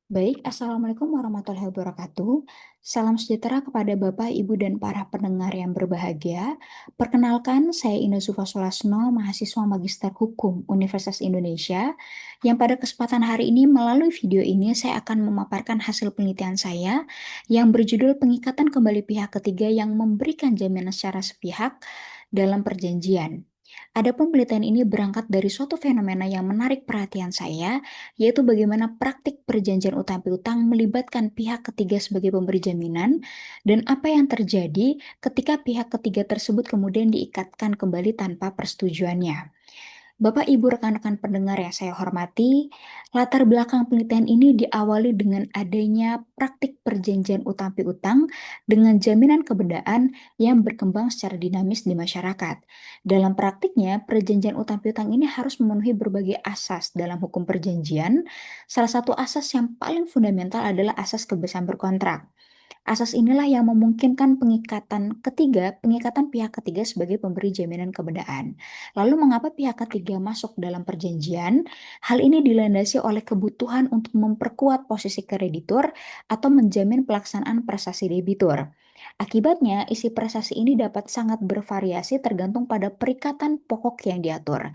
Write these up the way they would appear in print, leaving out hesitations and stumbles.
Baik, Assalamualaikum warahmatullahi wabarakatuh. Salam sejahtera kepada Bapak, Ibu, dan para pendengar yang berbahagia. Perkenalkan, saya Ina Zufa Solasno, mahasiswa Magister Hukum Universitas Indonesia, yang pada kesempatan hari ini melalui video ini saya akan memaparkan hasil penelitian saya yang berjudul Pengikatan Kembali Pihak Ketiga yang Memberikan Jaminan Secara Sepihak dalam Perjanjian. Adapun penelitian ini berangkat dari suatu fenomena yang menarik perhatian saya, yaitu bagaimana praktik perjanjian utang piutang melibatkan pihak ketiga sebagai pemberi jaminan, dan apa yang terjadi ketika pihak ketiga tersebut kemudian diikatkan kembali tanpa persetujuannya. Bapak, Ibu, rekan-rekan pendengar yang saya hormati, latar belakang penelitian ini diawali dengan adanya praktik perjanjian utang piutang dengan jaminan kebendaan yang berkembang secara dinamis di masyarakat. Dalam praktiknya, perjanjian utang piutang ini harus memenuhi berbagai asas dalam hukum perjanjian. Salah satu asas yang paling fundamental adalah asas kebebasan berkontrak. Asas inilah yang memungkinkan pengikatan pihak ketiga sebagai pemberi jaminan kebendaan. Lalu mengapa pihak ketiga masuk dalam perjanjian? Hal ini dilandasi oleh kebutuhan untuk memperkuat posisi kreditur atau menjamin pelaksanaan prestasi debitur. Akibatnya, isi prestasi ini dapat sangat bervariasi tergantung pada perikatan pokok yang diatur.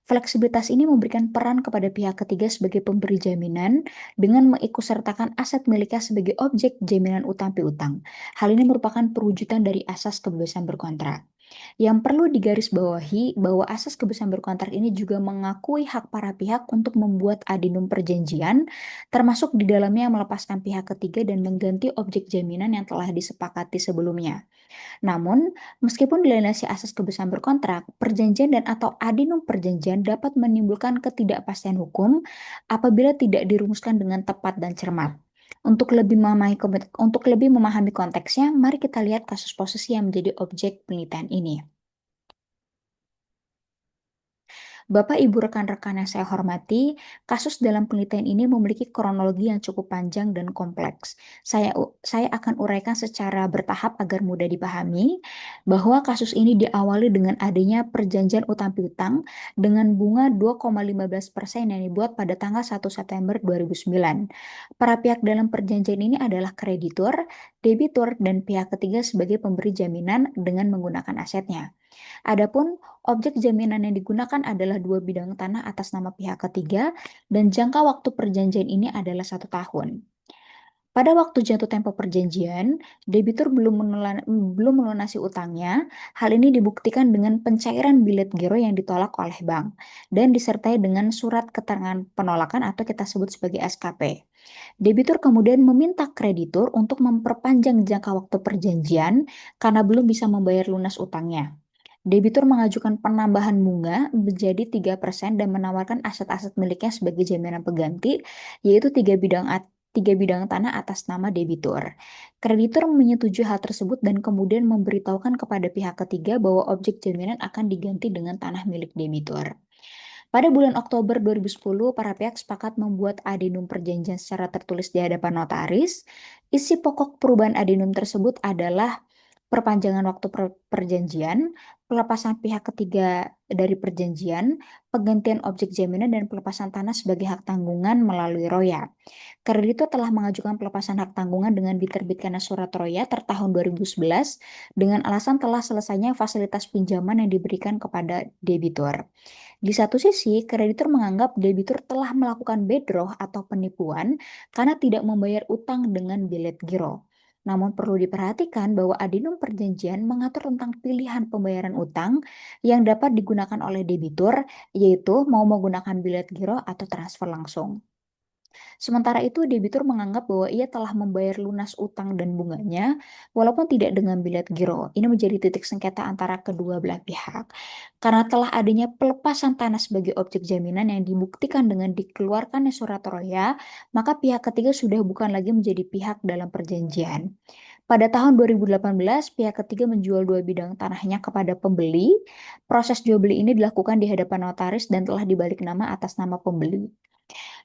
Fleksibilitas ini memberikan peran kepada pihak ketiga sebagai pemberi jaminan dengan mengikutsertakan aset miliknya sebagai objek jaminan utang piutang. Hal ini merupakan perwujudan dari asas kebebasan berkontrak. Yang perlu digarisbawahi bahwa asas kebebasan berkontrak ini juga mengakui hak para pihak untuk membuat adendum perjanjian, termasuk di dalamnya melepaskan pihak ketiga dan mengganti objek jaminan yang telah disepakati sebelumnya. Namun, meskipun dilandasi asas kebebasan berkontrak, perjanjian dan atau adendum perjanjian dapat menimbulkan ketidakpastian hukum apabila tidak dirumuskan dengan tepat dan cermat. Untuk lebih memahami konteksnya, mari kita lihat kasus posisi yang menjadi objek penelitian ini. Bapak, Ibu, rekan-rekan yang saya hormati, kasus dalam penelitian ini memiliki kronologi yang cukup panjang dan kompleks. Saya akan uraikan secara bertahap agar mudah dipahami bahwa kasus ini diawali dengan adanya perjanjian utang piutang dengan bunga 2,15% yang dibuat pada tanggal 1 September 2009. Para pihak dalam perjanjian ini adalah kreditur, debitur, dan pihak ketiga sebagai pemberi jaminan dengan menggunakan asetnya. Adapun objek jaminan yang digunakan adalah dua bidang tanah atas nama pihak ketiga dan jangka waktu perjanjian ini adalah 1 tahun. Pada waktu jatuh tempo perjanjian, debitur belum melunasi utangnya. Hal ini dibuktikan dengan pencairan bilet giro yang ditolak oleh bank dan disertai dengan surat keterangan penolakan atau kita sebut sebagai SKP. Debitur kemudian meminta kreditur untuk memperpanjang jangka waktu perjanjian karena belum bisa membayar lunas utangnya. Debitur mengajukan penambahan bunga menjadi 3% dan menawarkan aset-aset miliknya sebagai jaminan pengganti, yaitu tiga bidang tanah atas nama debitur. Kreditur menyetujui hal tersebut dan kemudian memberitahukan kepada pihak ketiga bahwa objek jaminan akan diganti dengan tanah milik debitur. Pada bulan Oktober 2010, para pihak sepakat membuat adendum perjanjian secara tertulis di hadapan notaris. Isi pokok perubahan adendum tersebut adalah perpanjangan waktu perjanjian, pelepasan pihak ketiga dari perjanjian, penggantian objek jaminan, dan pelepasan tanah sebagai hak tanggungan melalui roya. Kreditur telah mengajukan pelepasan hak tanggungan dengan diterbitkannya surat roya tertahun 2011 dengan alasan telah selesainya fasilitas pinjaman yang diberikan kepada debitur. Di satu sisi, kreditur menganggap debitur telah melakukan bedroh atau penipuan karena tidak membayar utang dengan bilet giro. Namun perlu diperhatikan bahwa adendum perjanjian mengatur tentang pilihan pembayaran utang yang dapat digunakan oleh debitur, yaitu mau menggunakan bilet giro atau transfer langsung. Sementara itu, debitur menganggap bahwa ia telah membayar lunas utang dan bunganya, walaupun tidak dengan bilet giro. Ini menjadi titik sengketa antara kedua belah pihak. Karena telah adanya pelepasan tanah sebagai objek jaminan yang dibuktikan dengan dikeluarkannya surat roya, maka pihak ketiga sudah bukan lagi menjadi pihak dalam perjanjian. Pada tahun 2018, pihak ketiga menjual dua bidang tanahnya kepada pembeli. Proses jual beli ini dilakukan di hadapan notaris dan telah dibalik nama atas nama pembeli.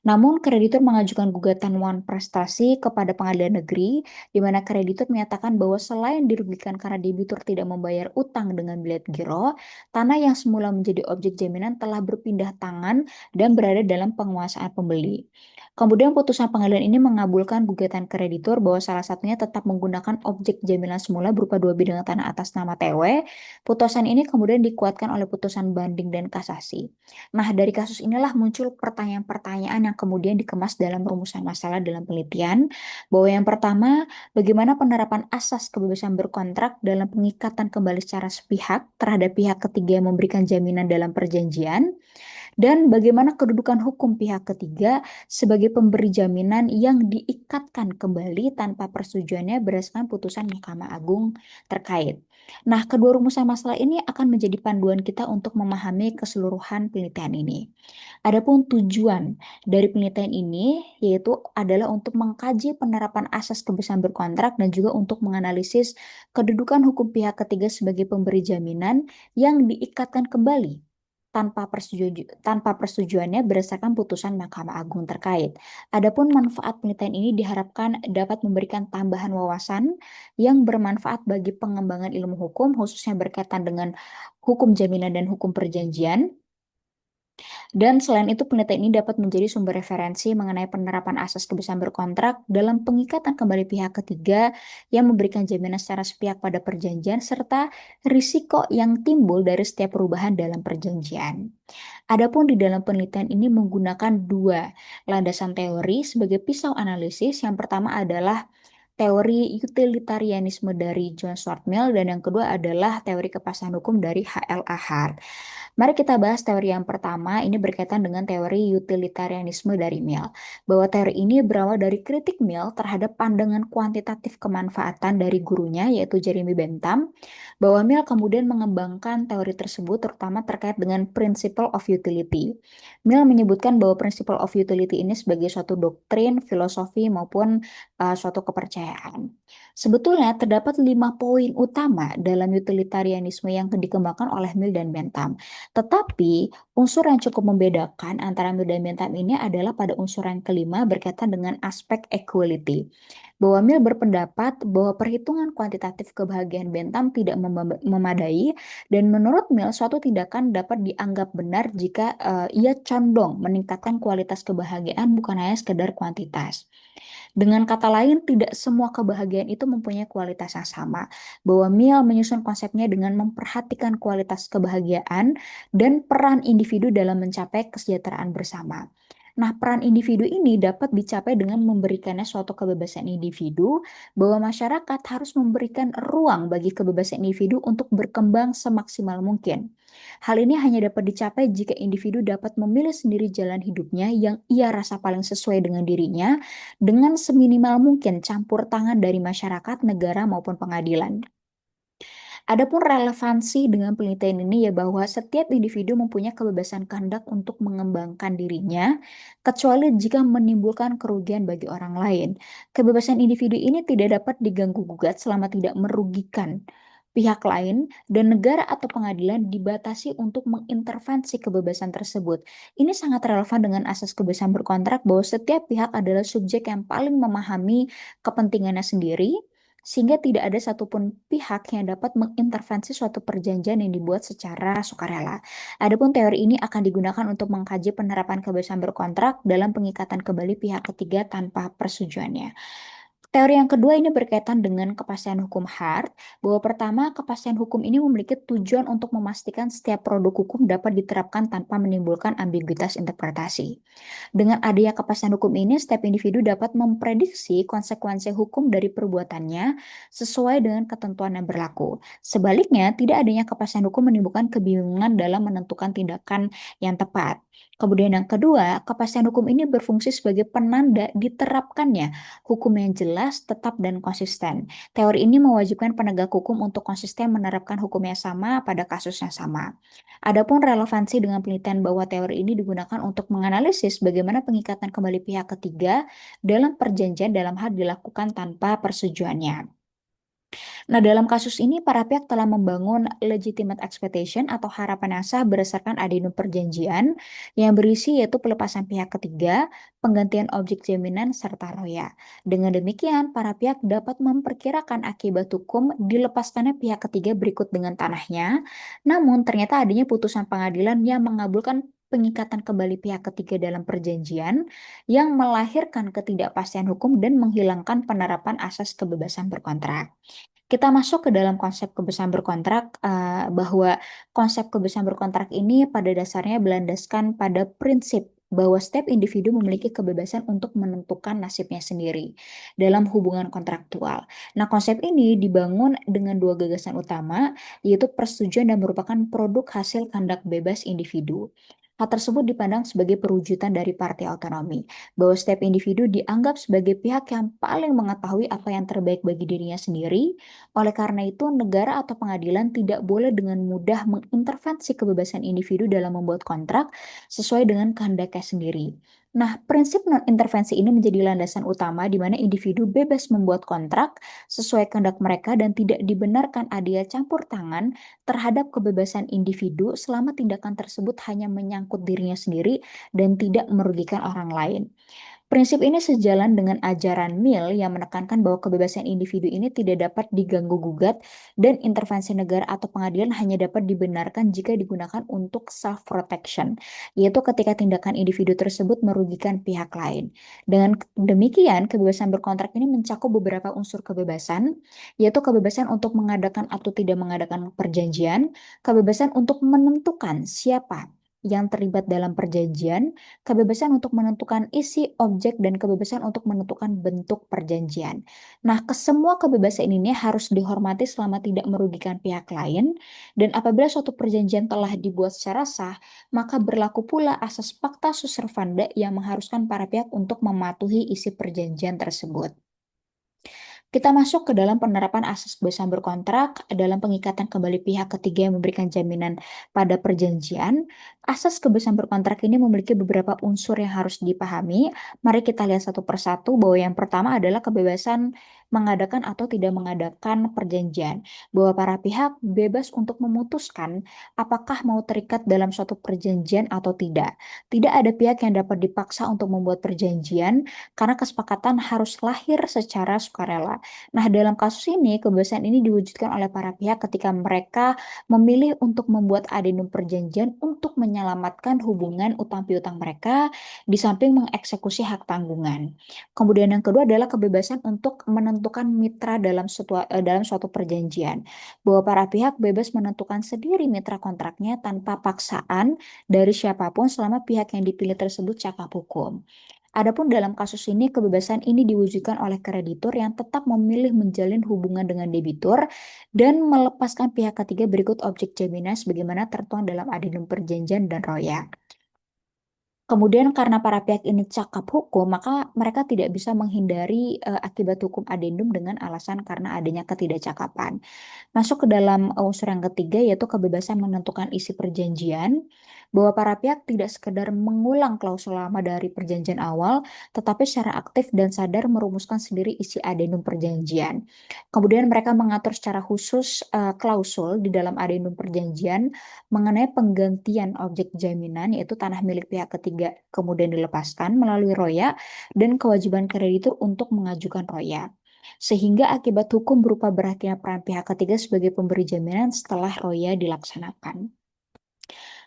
Namun, kreditur mengajukan gugatan wan prestasi kepada pengadilan negeri, di mana kreditur menyatakan bahwa selain dirugikan karena debitur tidak membayar utang dengan bilet giro, tanah yang semula menjadi objek jaminan telah berpindah tangan dan berada dalam penguasaan pembeli. Kemudian putusan pengadilan ini mengabulkan gugatan kreditur bahwa salah satunya tetap menggunakan objek jaminan semula berupa dua bidang tanah atas nama TW. Putusan ini kemudian dikuatkan oleh putusan banding dan kasasi. Nah, dari kasus inilah muncul pertanyaan-pertanyaan yang kemudian dikemas dalam rumusan masalah dalam penelitian, bahwa yang pertama, bagaimana penerapan asas kebebasan berkontrak dalam pengikatan kembali secara sepihak terhadap pihak ketiga yang memberikan jaminan dalam perjanjian, dan bagaimana kedudukan hukum pihak ketiga sebagai pemberi jaminan yang diikatkan kembali tanpa persetujuannya berdasarkan putusan Mahkamah Agung terkait. Nah, kedua rumusan masalah ini akan menjadi panduan kita untuk memahami keseluruhan penelitian ini. Adapun tujuan dari penelitian ini yaitu adalah untuk mengkaji penerapan asas kebebasan berkontrak dan juga untuk menganalisis kedudukan hukum pihak ketiga sebagai pemberi jaminan yang diikatkan kembali tanpa persetujuannya berdasarkan putusan Mahkamah Agung terkait. Adapun manfaat penelitian ini diharapkan dapat memberikan tambahan wawasan yang bermanfaat bagi pengembangan ilmu hukum, khususnya berkaitan dengan hukum jaminan dan hukum perjanjian. Dan selain itu, penelitian ini dapat menjadi sumber referensi mengenai penerapan asas kebebasan berkontrak dalam pengikatan kembali pihak ketiga yang memberikan jaminan secara sepihak pada perjanjian serta risiko yang timbul dari setiap perubahan dalam perjanjian. Adapun di dalam penelitian ini menggunakan dua landasan teori sebagai pisau analisis. Yang pertama adalah teori utilitarianisme dari John Stuart Mill dan yang kedua adalah teori kepastian hukum dari H.L.A. Hart. Mari kita bahas teori yang pertama, ini berkaitan dengan teori utilitarianisme dari Mill. Bahwa teori ini berawal dari kritik Mill terhadap pandangan kuantitatif kemanfaatan dari gurunya, yaitu Jeremy Bentham, bahwa Mill kemudian mengembangkan teori tersebut terutama terkait dengan principle of utility. Mill menyebutkan bahwa principle of utility ini sebagai suatu doktrin, filosofi, maupun suatu kepercayaan. Sebetulnya terdapat 5 poin utama dalam utilitarianisme yang dikembangkan oleh Mill dan Bentham. Tetapi unsur yang cukup membedakan antara Mill dan Bentham ini adalah pada unsur yang kelima berkaitan dengan aspek equality. Bahwa Mill berpendapat bahwa perhitungan kuantitatif kebahagiaan Bentham tidak memadai dan menurut Mill suatu tindakan dapat dianggap benar jika ia condong meningkatkan kualitas kebahagiaan bukan hanya sekedar kuantitas. Dengan kata lain, tidak semua kebahagiaan itu mempunyai kualitas yang sama. Bahwa Mill menyusun konsepnya dengan memperhatikan kualitas kebahagiaan dan peran individu dalam mencapai kesejahteraan bersama. Nah, peran individu ini dapat dicapai dengan memberikannya suatu kebebasan individu, bahwa masyarakat harus memberikan ruang bagi kebebasan individu untuk berkembang semaksimal mungkin. Hal ini hanya dapat dicapai jika individu dapat memilih sendiri jalan hidupnya yang ia rasa paling sesuai dengan dirinya, dengan seminimal mungkin campur tangan dari masyarakat, negara, maupun pengadilan. Adapun relevansi dengan penelitian ini ya bahwa setiap individu mempunyai kebebasan kehendak untuk mengembangkan dirinya, kecuali jika menimbulkan kerugian bagi orang lain. Kebebasan individu ini tidak dapat diganggu-gugat selama tidak merugikan pihak lain, dan negara atau pengadilan dibatasi untuk mengintervensi kebebasan tersebut. Ini sangat relevan dengan asas kebebasan berkontrak bahwa setiap pihak adalah subjek yang paling memahami kepentingannya sendiri, sehingga tidak ada satupun pihak yang dapat mengintervensi suatu perjanjian yang dibuat secara sukarela. Adapun teori ini akan digunakan untuk mengkaji penerapan kebebasan berkontrak dalam pengikatan kembali pihak ketiga tanpa persetujuannya. Teori yang kedua ini berkaitan dengan kepastian hukum Hart, bahwa pertama, kepastian hukum ini memiliki tujuan untuk memastikan setiap produk hukum dapat diterapkan tanpa menimbulkan ambiguitas interpretasi. Dengan adanya kepastian hukum ini, setiap individu dapat memprediksi konsekuensi hukum dari perbuatannya sesuai dengan ketentuan yang berlaku. Sebaliknya, tidak adanya kepastian hukum menimbulkan kebingungan dalam menentukan tindakan yang tepat. Kemudian yang kedua, kepastian hukum ini berfungsi sebagai penanda diterapkannya hukum yang jelas, tetap, dan konsisten. Teori ini mewajibkan penegak hukum untuk konsisten menerapkan hukum yang sama pada kasus yang sama. Adapun relevansi dengan penelitian bahwa teori ini digunakan untuk menganalisis bagaimana pengikatan kembali pihak ketiga dalam perjanjian dalam hal dilakukan tanpa persetujuannya. Nah, dalam kasus ini, para pihak telah membangun legitimate expectation atau harapan yang sah berdasarkan adendum perjanjian yang berisi yaitu pelepasan pihak ketiga, penggantian objek jaminan, serta roya. Dengan demikian, para pihak dapat memperkirakan akibat hukum dilepaskannya pihak ketiga berikut dengan tanahnya. Namun, ternyata adanya putusan pengadilan yang mengabulkan pengikatan kembali pihak ketiga dalam perjanjian yang melahirkan ketidakpastian hukum dan menghilangkan penerapan asas kebebasan berkontrak. Kita masuk ke dalam konsep kebebasan berkontrak, bahwa konsep kebebasan berkontrak ini pada dasarnya berlandaskan pada prinsip bahwa setiap individu memiliki kebebasan untuk menentukan nasibnya sendiri dalam hubungan kontraktual. Nah, konsep ini dibangun dengan dua gagasan utama, yaitu persetujuan dan merupakan produk hasil kehendak bebas individu. Hal tersebut dipandang sebagai perwujudan dari partai otonomi, bahwa setiap individu dianggap sebagai pihak yang paling mengetahui apa yang terbaik bagi dirinya sendiri. Oleh karena itu, negara atau pengadilan tidak boleh dengan mudah mengintervensi kebebasan individu dalam membuat kontrak sesuai dengan kehendaknya sendiri. Nah, prinsip non-intervensi ini menjadi landasan utama di mana individu bebas membuat kontrak sesuai kehendak mereka dan tidak dibenarkan adanya campur tangan terhadap kebebasan individu selama tindakan tersebut hanya menyangkut dirinya sendiri dan tidak merugikan orang lain. Prinsip ini sejalan dengan ajaran Mill yang menekankan bahwa kebebasan individu ini tidak dapat diganggu-gugat dan intervensi negara atau pengadilan hanya dapat dibenarkan jika digunakan untuk self-protection, yaitu ketika tindakan individu tersebut merugikan pihak lain. Dengan demikian, kebebasan berkontrak ini mencakup beberapa unsur kebebasan, yaitu kebebasan untuk mengadakan atau tidak mengadakan perjanjian, kebebasan untuk menentukan siapa yang terlibat dalam perjanjian, kebebasan untuk menentukan isi, objek, dan kebebasan untuk menentukan bentuk perjanjian. Nah, kesemua kebebasan ini harus dihormati selama tidak merugikan pihak lain, dan apabila suatu perjanjian telah dibuat secara sah, maka berlaku pula asas pacta sunt servanda yang mengharuskan para pihak untuk mematuhi isi perjanjian tersebut. Kita masuk ke dalam penerapan asas kebebasan berkontrak dalam pengikatan kembali pihak ketiga yang memberikan jaminan pada perjanjian. Asas kebebasan berkontrak ini memiliki beberapa unsur yang harus dipahami. Mari kita lihat satu persatu bahwa yang pertama adalah kebebasan mengadakan atau tidak mengadakan perjanjian. Bahwa para pihak bebas untuk memutuskan apakah mau terikat dalam suatu perjanjian atau tidak. Tidak ada pihak yang dapat dipaksa untuk membuat perjanjian karena kesepakatan harus lahir secara sukarela. Nah, dalam kasus ini, kebebasan ini diwujudkan oleh para pihak ketika mereka memilih untuk membuat adendum perjanjian untuk menyelamatkan hubungan utang piutang mereka di samping mengeksekusi hak tanggungan. Kemudian yang kedua adalah kebebasan untuk menentukan mitra dalam suatu perjanjian, bahwa para pihak bebas menentukan sendiri mitra kontraknya tanpa paksaan dari siapapun selama pihak yang dipilih tersebut cakap hukum. Adapun dalam kasus ini, kebebasan ini diwujudkan oleh kreditur yang tetap memilih menjalin hubungan dengan debitur dan melepaskan pihak ketiga berikut objek jaminan sebagaimana tertuang dalam adendum perjanjian dan roya. Kemudian karena para pihak ini cakap hukum, maka mereka tidak bisa menghindari akibat hukum adendum dengan alasan karena adanya ketidakcakapan. Masuk ke dalam unsur yang ketiga yaitu kebebasan menentukan isi perjanjian, bahwa para pihak tidak sekedar mengulang klausul lama dari perjanjian awal, tetapi secara aktif dan sadar merumuskan sendiri isi adendum perjanjian. Kemudian mereka mengatur secara khusus klausul di dalam adendum perjanjian mengenai penggantian objek jaminan yaitu tanah milik pihak ketiga kemudian dilepaskan melalui roya dan kewajiban kreditur untuk mengajukan roya. Sehingga akibat hukum berupa berakhirnya peran pihak ketiga sebagai pemberi jaminan setelah roya dilaksanakan.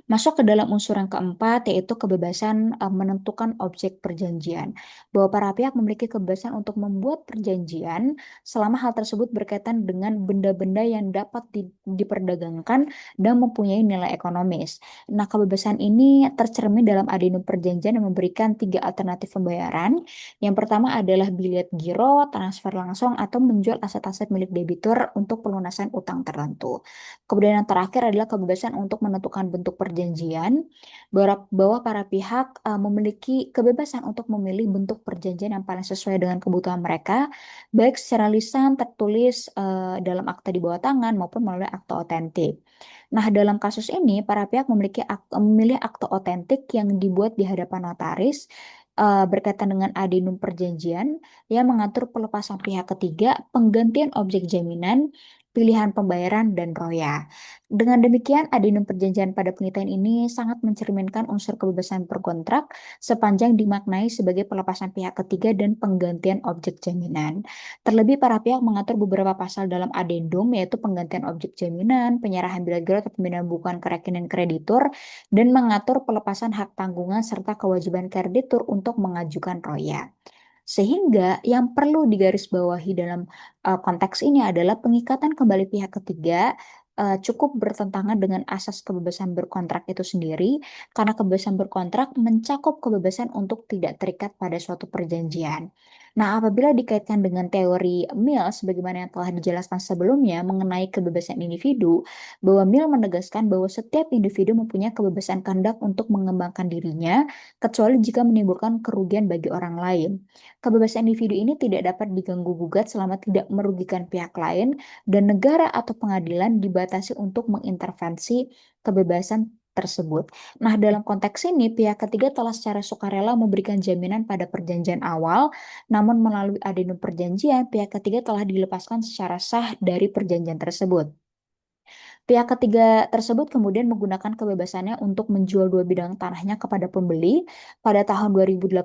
Masuk ke dalam unsur yang keempat, yaitu kebebasan menentukan objek perjanjian. Bahwa para pihak memiliki kebebasan untuk membuat perjanjian selama hal tersebut berkaitan dengan benda-benda yang dapat diperdagangkan dan mempunyai nilai ekonomis. Nah, kebebasan ini tercermin dalam adendum perjanjian yang memberikan tiga alternatif pembayaran. Yang pertama adalah bilet giro, transfer langsung, atau menjual aset-aset milik debitur untuk pelunasan utang tertentu. Kemudian yang terakhir adalah kebebasan untuk menentukan bentuk perjanjian, bahwa para pihak memiliki kebebasan untuk memilih bentuk perjanjian yang paling sesuai dengan kebutuhan mereka, baik secara lisan, tertulis dalam akta di bawah tangan maupun melalui akta otentik. Nah, dalam kasus ini, para pihak memilih akta otentik yang dibuat di hadapan notaris berkaitan dengan adendum perjanjian yang mengatur pelepasan pihak ketiga, penggantian objek jaminan, pilihan pembayaran, dan roya. Dengan demikian, adendum perjanjian pada penelitian ini sangat mencerminkan unsur kebebasan berkontrak sepanjang dimaknai sebagai pelepasan pihak ketiga dan penggantian objek jaminan. Terlebih para pihak mengatur beberapa pasal dalam adendum yaitu penggantian objek jaminan, penyerahan bila giro atau pemindahan bukuan ke rekening kreditur, dan mengatur pelepasan hak tanggungan serta kewajiban kreditur untuk mengajukan roya. Sehingga yang perlu digarisbawahi dalam konteks ini adalah pengikatan kembali pihak ketiga cukup bertentangan dengan asas kebebasan berkontrak itu sendiri, karena kebebasan berkontrak mencakup kebebasan untuk tidak terikat pada suatu perjanjian. Nah, apabila dikaitkan dengan teori Mill, sebagaimana yang telah dijelaskan sebelumnya mengenai kebebasan individu, bahwa Mill menegaskan bahwa setiap individu mempunyai kebebasan kehendak untuk mengembangkan dirinya, kecuali jika menimbulkan kerugian bagi orang lain. Kebebasan individu ini tidak dapat diganggu-gugat selama tidak merugikan pihak lain, dan negara atau pengadilan dibatasi untuk mengintervensi kebebasan tersebut. Nah, dalam konteks ini, pihak ketiga telah secara sukarela memberikan jaminan pada perjanjian awal, namun melalui adendum perjanjian, pihak ketiga telah dilepaskan secara sah dari perjanjian tersebut. Pihak ketiga tersebut kemudian menggunakan kebebasannya untuk menjual dua bidang tanahnya kepada pembeli pada tahun 2018,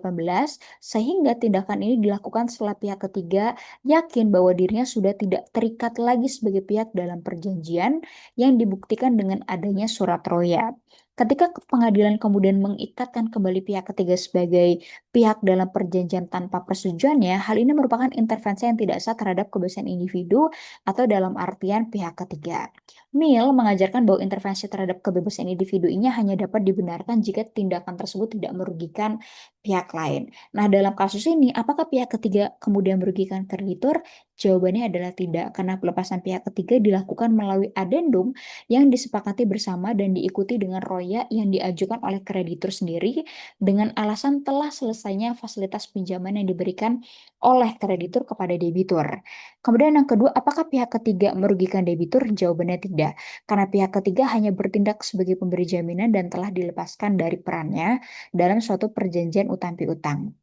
sehingga tindakan ini dilakukan setelah pihak ketiga yakin bahwa dirinya sudah tidak terikat lagi sebagai pihak dalam perjanjian yang dibuktikan dengan adanya surat roya. Ketika pengadilan kemudian mengikatkan kembali pihak ketiga sebagai pihak dalam perjanjian tanpa persetujuannya, hal ini merupakan intervensi yang tidak sah terhadap kebebasan individu atau dalam artian pihak ketiga. Mill mengajarkan bahwa intervensi terhadap kebebasan individu ini hanya dapat dibenarkan jika tindakan tersebut tidak merugikan pihak lain. Nah, dalam kasus ini, apakah pihak ketiga kemudian merugikan kreditur? Jawabannya adalah tidak, karena pelepasan pihak ketiga dilakukan melalui adendum yang disepakati bersama dan diikuti dengan roya yang diajukan oleh kreditur sendiri dengan alasan telah selesainya fasilitas pinjaman yang diberikan oleh kreditur kepada debitur. Kemudian yang kedua, apakah pihak ketiga merugikan debitur? Jawabannya tidak, karena pihak ketiga hanya bertindak sebagai pemberi jaminan dan telah dilepaskan dari perannya dalam suatu perjanjian utang piutang.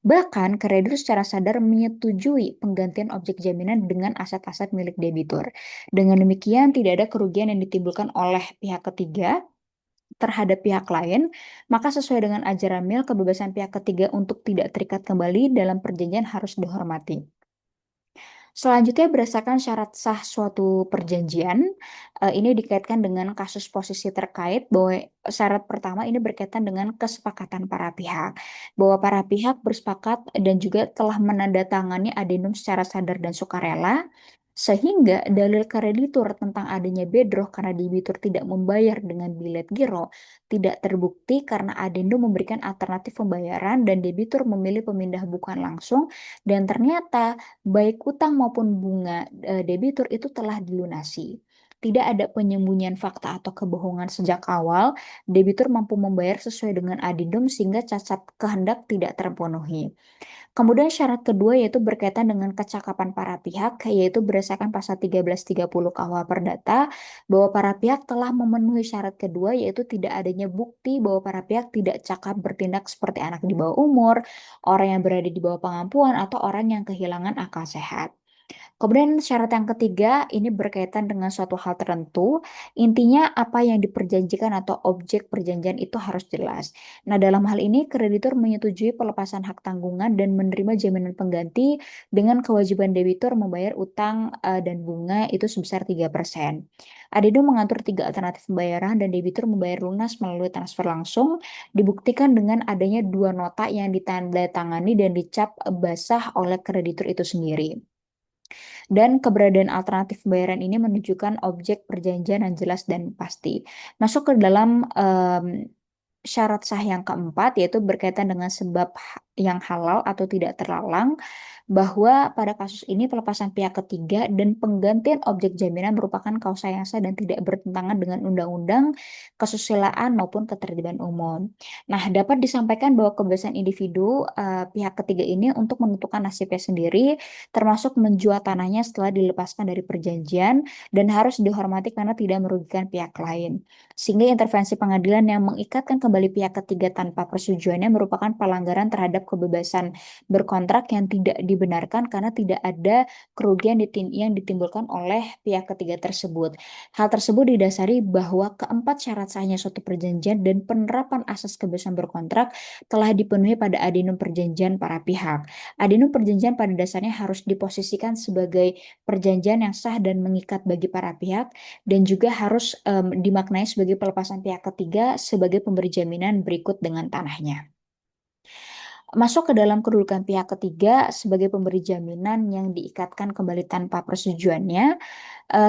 Bahkan, kreditur secara sadar menyetujui penggantian objek jaminan dengan aset-aset milik debitur. Dengan demikian, tidak ada kerugian yang ditimbulkan oleh pihak ketiga terhadap pihak lain, maka sesuai dengan ajaran Mill, kebebasan pihak ketiga untuk tidak terikat kembali dalam perjanjian harus dihormati. Selanjutnya, berdasarkan syarat sah suatu perjanjian, ini dikaitkan dengan kasus posisi terkait bahwa syarat pertama ini berkaitan dengan kesepakatan para pihak. Bahwa para pihak bersepakat dan juga telah menandatangani adendum secara sadar dan sukarela, sehingga dalil kreditur tentang adanya bedroh karena debitur tidak membayar dengan bilet giro tidak terbukti karena adendum memberikan alternatif pembayaran dan debitur memilih pemindah bukan langsung, dan ternyata baik utang maupun bunga debitur itu telah dilunasi. Tidak ada penyembunyian fakta atau kebohongan sejak awal, debitur mampu membayar sesuai dengan adendum sehingga cacat kehendak tidak terpenuhi. Kemudian syarat kedua yaitu berkaitan dengan kecakapan para pihak, yaitu berdasarkan pasal 1330 KUH Perdata, bahwa para pihak telah memenuhi syarat kedua yaitu tidak adanya bukti bahwa para pihak tidak cakap bertindak seperti anak di bawah umur, orang yang berada di bawah pengampuan, atau orang yang kehilangan akal sehat. Kemudian syarat yang ketiga ini berkaitan dengan suatu hal tertentu. Intinya apa yang diperjanjikan atau objek perjanjian itu harus jelas. Nah, dalam hal ini kreditur menyetujui pelepasan hak tanggungan dan menerima jaminan pengganti dengan kewajiban debitur membayar utang dan bunga itu sebesar 3%. Adendum mengatur tiga alternatif pembayaran dan debitur membayar lunas melalui transfer langsung, dibuktikan dengan adanya dua nota yang ditandatangani dan dicap basah oleh kreditur itu sendiri. Dan keberadaan alternatif pembayaran ini menunjukkan objek perjanjian yang jelas dan pasti. Masuk ke dalam syarat sah yang keempat, yaitu berkaitan dengan sebab yang halal atau tidak terlalang, bahwa pada kasus ini pelepasan pihak ketiga dan penggantian objek jaminan merupakan kausa yang sah dan tidak bertentangan dengan undang-undang, kesusilaan maupun ketertiban umum. Nah, dapat disampaikan bahwa kebebasan individu pihak ketiga ini untuk menentukan nasibnya sendiri, termasuk menjual tanahnya setelah dilepaskan dari perjanjian, dan harus dihormati karena tidak merugikan pihak lain. Sehingga intervensi pengadilan yang mengikatkan kembali pihak ketiga tanpa persetujuannya merupakan pelanggaran terhadap kebebasan berkontrak yang tidak dibenarkan karena tidak ada kerugian yang ditimbulkan oleh pihak ketiga tersebut. Hal tersebut didasari bahwa keempat syarat sahnya suatu perjanjian dan penerapan asas kebebasan berkontrak telah dipenuhi pada adendum perjanjian para pihak. Adendum perjanjian pada dasarnya harus diposisikan sebagai perjanjian yang sah dan mengikat bagi para pihak dan juga harus dimaknai sebagai pelepasan pihak ketiga sebagai pemberi jaminan berikut dengan tanahnya. Masuk ke dalam kedudukan pihak ketiga sebagai pemberi jaminan yang diikatkan kembali tanpa persetujuannya,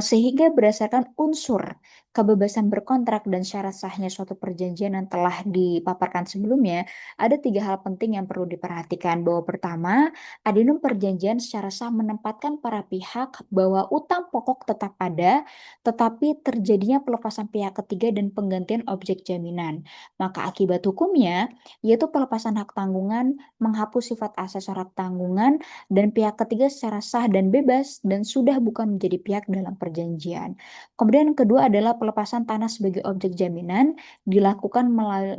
sehingga berdasarkan unsur kebebasan berkontrak dan syarat sahnya suatu perjanjian yang telah dipaparkan sebelumnya, ada tiga hal penting yang perlu diperhatikan. Bahwa pertama, adendum perjanjian secara sah menempatkan para pihak bahwa utang pokok tetap ada, tetapi terjadinya pelepasan pihak ketiga dan penggantian objek jaminan. Maka akibat hukumnya, yaitu pelepasan hak tanggungan, menghapus sifat asesor hak tanggungan, dan pihak ketiga secara sah dan bebas dan sudah bukan menjadi pihak dalam perjanjian. Kemudian yang kedua adalah pelepasan tanah sebagai objek jaminan dilakukan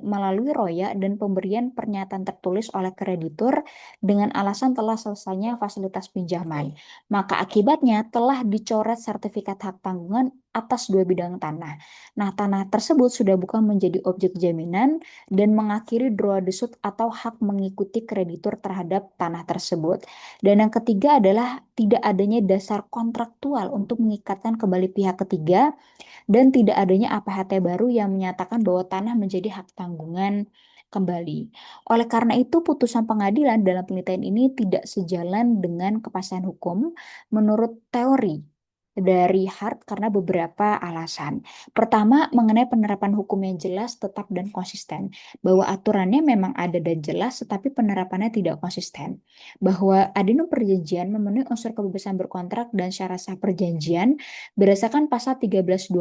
melalui roya dan pemberian pernyataan tertulis oleh kreditur dengan alasan telah selesainya fasilitas pinjaman. Maka akibatnya telah dicoret sertifikat hak tanggungan atas dua bidang tanah. Nah, tanah tersebut sudah bukan menjadi objek jaminan dan mengakhiri droit de suite atau hak mengikuti kreditur terhadap tanah tersebut. Dan yang ketiga adalah tidak adanya dasar kontraktual untuk mengikatkan kembali pihak ketiga dan tidak adanya APHT baru yang menyatakan bahwa tanah menjadi hak tanggungan kembali. Oleh karena itu, putusan pengadilan dalam penelitian ini tidak sejalan dengan kepastian hukum menurut teori dari Hart karena beberapa alasan. Pertama, mengenai penerapan hukum yang jelas, tetap, dan konsisten. Bahwa aturannya memang ada dan jelas, tetapi penerapannya tidak konsisten. Bahwa adendum perjanjian memenuhi unsur kebebasan berkontrak dan syarat sah perjanjian berdasarkan pasal 1320,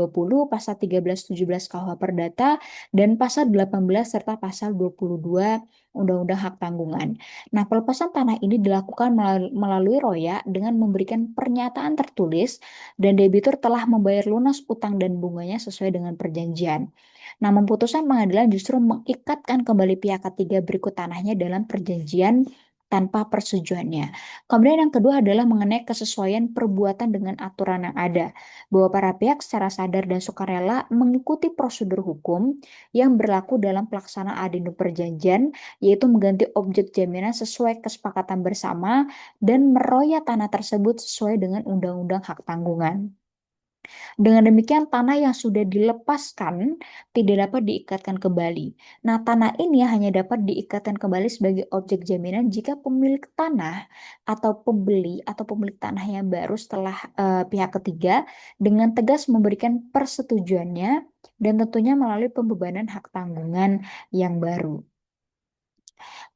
pasal 1317 KUH Perdata, dan pasal 18 serta pasal 22 Undang-Undang Hak Tanggungan. Nah, pelepasan tanah ini dilakukan melalui roya dengan memberikan pernyataan tertulis dan debitur telah membayar lunas utang dan bunganya sesuai dengan perjanjian. Namun putusan pengadilan justru mengikatkan kembali pihak ketiga berikut tanahnya dalam perjanjian tanpa persetujuannya. Kemudian yang kedua adalah mengenai kesesuaian perbuatan dengan aturan yang ada, bahwa para pihak secara sadar dan sukarela mengikuti prosedur hukum yang berlaku dalam pelaksanaan adendum perjanjian, yaitu mengganti objek jaminan sesuai kesepakatan bersama dan meroya tanah tersebut sesuai dengan Undang-Undang Hak Tanggungan. Dengan demikian, tanah yang sudah dilepaskan tidak dapat diikatkan kembali. Nah, tanah ini hanya dapat diikatkan kembali sebagai objek jaminan jika pemilik tanah atau pembeli atau pemilik tanah yang baru setelah pihak ketiga dengan tegas memberikan persetujuannya dan tentunya melalui pembebanan hak tanggungan yang baru.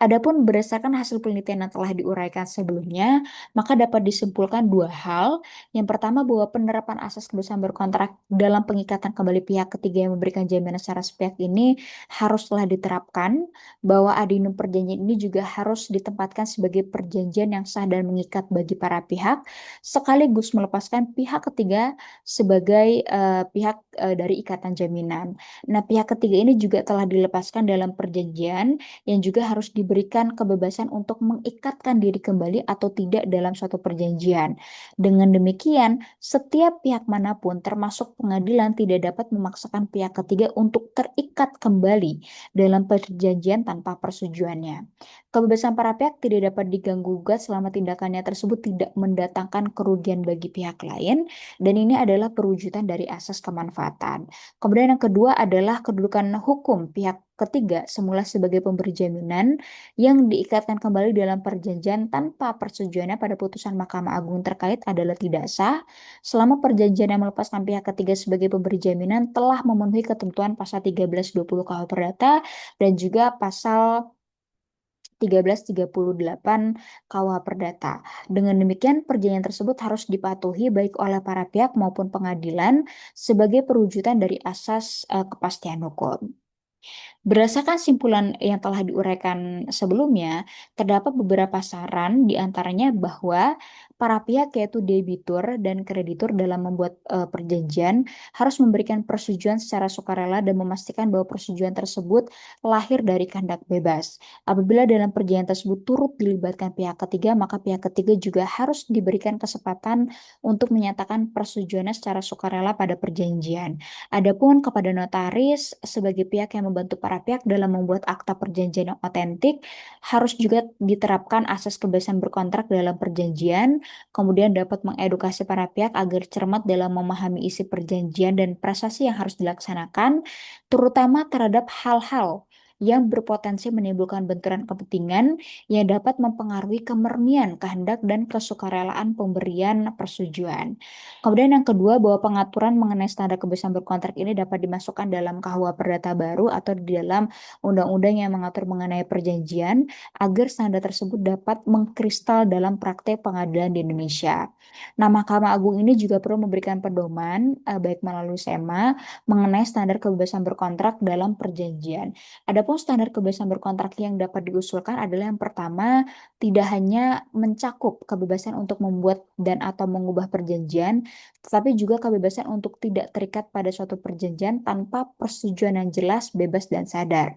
Adapun berdasarkan hasil penelitian yang telah diuraikan sebelumnya, maka dapat disimpulkan dua hal. Yang pertama bahwa penerapan asas kebebasan berkontrak dalam pengikatan kembali pihak ketiga yang memberikan jaminan secara sepihak ini haruslah diterapkan, bahwa adendum perjanjian ini juga harus ditempatkan sebagai perjanjian yang sah dan mengikat bagi para pihak, sekaligus melepaskan pihak ketiga sebagai pihak dari ikatan jaminan. Nah, pihak ketiga ini juga telah dilepaskan dalam perjanjian yang juga harus diberikan kebebasan untuk mengikatkan diri kembali atau tidak dalam suatu perjanjian. Dengan demikian, setiap pihak manapun termasuk pengadilan tidak dapat memaksakan pihak ketiga untuk terikat kembali dalam perjanjian tanpa persetujuannya. Kebebasan para pihak tidak dapat diganggu-gugat selama tindakannya tersebut tidak mendatangkan kerugian bagi pihak lain, dan ini adalah perwujudan dari asas kemanfaatan. Kemudian yang kedua adalah kedudukan hukum pihak ketiga semula sebagai pemberi jaminan yang diikatkan kembali dalam perjanjian tanpa persetujuannya pada putusan Mahkamah Agung terkait adalah tidak sah selama perjanjian yang melepaskan pihak ketiga sebagai pemberi jaminan telah memenuhi ketentuan pasal 1320 KUH Perdata dan juga pasal 1338 KUH Perdata. Dengan demikian, perjanjian tersebut harus dipatuhi baik oleh para pihak maupun pengadilan sebagai perwujudan dari asas kepastian hukum. Berdasarkan simpulan yang telah diuraikan sebelumnya, terdapat beberapa saran di antaranya bahwa Para pihak yaitu debitur dan kreditur dalam membuat perjanjian harus memberikan persetujuan secara sukarela dan memastikan bahwa persetujuan tersebut lahir dari kehendak bebas. Apabila dalam perjanjian tersebut turut dilibatkan pihak ketiga, maka pihak ketiga juga harus diberikan kesempatan untuk menyatakan persetujuannya secara sukarela pada perjanjian. Adapun kepada notaris sebagai pihak yang membantu para pihak dalam membuat akta perjanjian yang otentik, harus juga diterapkan asas kebebasan berkontrak dalam perjanjian, kemudian dapat mengedukasi para pihak agar cermat dalam memahami isi perjanjian dan prasasti yang harus dilaksanakan, terutama terhadap hal-hal yang berpotensi menimbulkan benturan kepentingan yang dapat mempengaruhi kemurnian kehendak dan kesukarelaan pemberian persetujuan. Kemudian yang kedua, bahwa pengaturan mengenai standar kebebasan berkontrak ini dapat dimasukkan dalam KUH Perdata baru atau di dalam undang-undang yang mengatur mengenai perjanjian agar standar tersebut dapat mengkristal dalam praktek pengadilan di Indonesia. Nah, Mahkamah Agung ini juga perlu memberikan pedoman baik melalui SEMA mengenai standar kebebasan berkontrak dalam perjanjian. Adapun standar kebebasan berkontrak yang dapat diusulkan adalah yang pertama, tidak hanya mencakup kebebasan untuk membuat dan atau mengubah perjanjian, tetapi juga kebebasan untuk tidak terikat pada suatu perjanjian tanpa persetujuan yang jelas, bebas, dan sadar.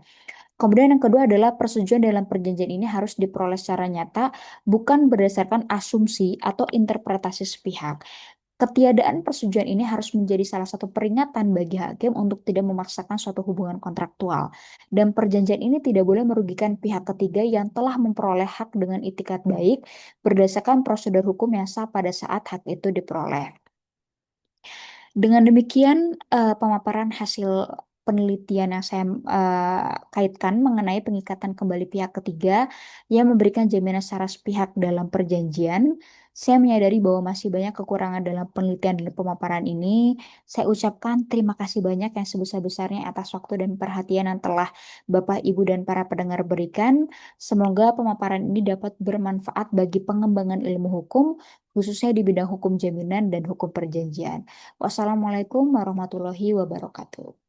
Kemudian yang kedua adalah persetujuan dalam perjanjian ini harus diperoleh secara nyata, bukan berdasarkan asumsi atau interpretasi sepihak. Ketiadaan persetujuan ini harus menjadi salah satu peringatan bagi hakim untuk tidak memaksakan suatu hubungan kontraktual. Dan perjanjian ini tidak boleh merugikan pihak ketiga yang telah memperoleh hak dengan itikat baik berdasarkan prosedur hukum yang sah pada saat hak itu diperoleh. Dengan demikian, pemaparan hasil penelitian yang saya kaitkan mengenai pengikatan kembali pihak ketiga yang memberikan jaminan secara sepihak dalam perjanjian, saya menyadari bahwa masih banyak kekurangan dalam penelitian dan pemaparan ini. Saya ucapkan terima kasih banyak yang sebesar-besarnya atas waktu dan perhatian yang telah Bapak, Ibu, dan para pendengar berikan. Semoga pemaparan ini dapat bermanfaat bagi pengembangan ilmu hukum, khususnya di bidang hukum jaminan dan hukum perjanjian. Wassalamualaikum warahmatullahi wabarakatuh.